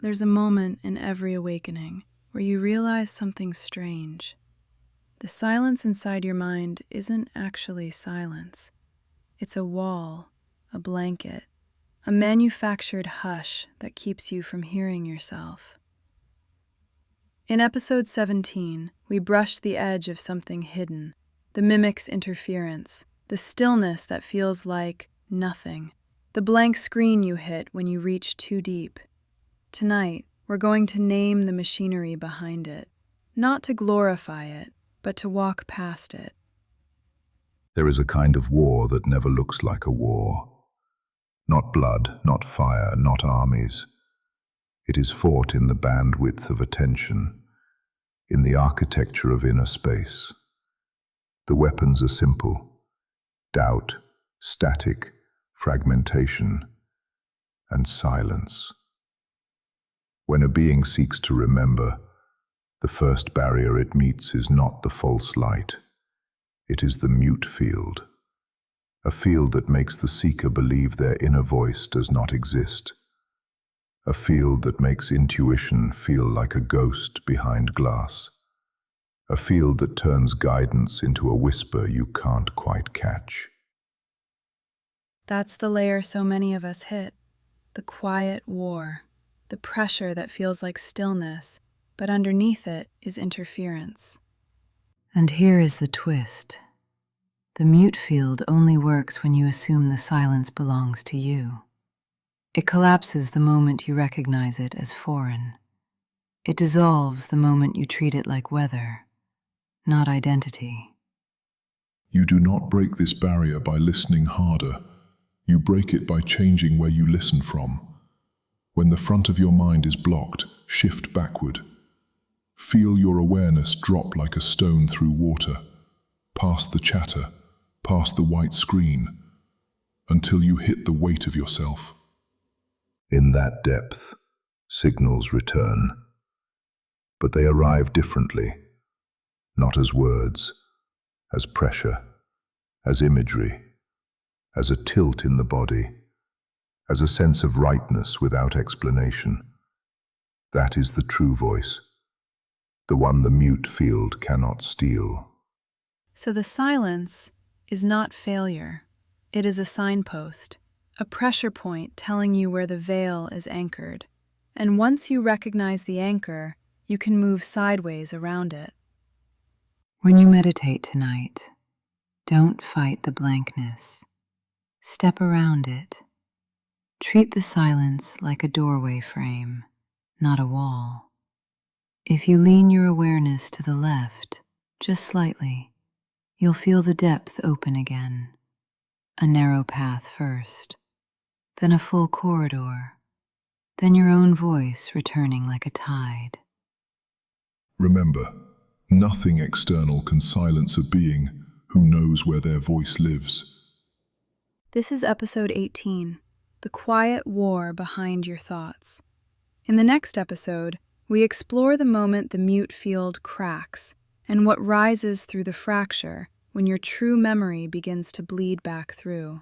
There's a moment in every awakening where you realize something strange. The silence inside your mind isn't actually silence. It's a wall, a blanket, a manufactured hush that keeps you from hearing yourself. In episode 17, we brushed the edge of something hidden, the mimic's interference, the stillness that feels like nothing, the blank screen you hit when you reach too deep. Tonight, we're going to name the machinery behind it, not to glorify it, but to walk past it. There is a kind of war that never looks like a war. Not blood, not fire, not armies. It is fought in the bandwidth of attention, in the architecture of inner space. The weapons are simple: doubt, static, fragmentation, and silence. When a being seeks to remember, the first barrier it meets is not the false light. It is the mute field, a field that makes the seeker believe their inner voice does not exist, a field that makes intuition feel like a ghost behind glass, a field that turns guidance into a whisper you can't quite catch. That's the layer so many of us hit, the quiet war, the pressure that feels like stillness, but underneath it is interference. And here is the twist. The mute field only works when you assume the silence belongs to you. It collapses the moment you recognize it as foreign. It dissolves the moment you treat it like weather, not identity. You do not break this barrier by listening harder. You break it by changing where you listen from. When the front of your mind is blocked, shift backward. Feel your awareness drop like a stone through water, past the chatter, past the white screen, until you hit the weight of yourself. In that depth, signals return, but they arrive differently, not as words, as pressure, as imagery, as a tilt in the body, as a sense of rightness without explanation. That is the true voice, the one the mute field cannot steal. So the silence is not failure. It is a signpost, a pressure point telling you where the veil is anchored. And once you recognize the anchor, you can move sideways around it. When you meditate tonight, don't fight the blankness. Step around it. Treat the silence like a doorway frame, not a wall. If you lean your awareness to the left, just slightly, you'll feel the depth open again. A narrow path first, then a full corridor, then your own voice returning like a tide. Remember, nothing external can silence a being who knows where their voice lives. This is episode 18, The Quiet War Behind Your Thoughts. In the next episode, we explore the moment the mute field cracks and what rises through the fracture when your true memory begins to bleed back through.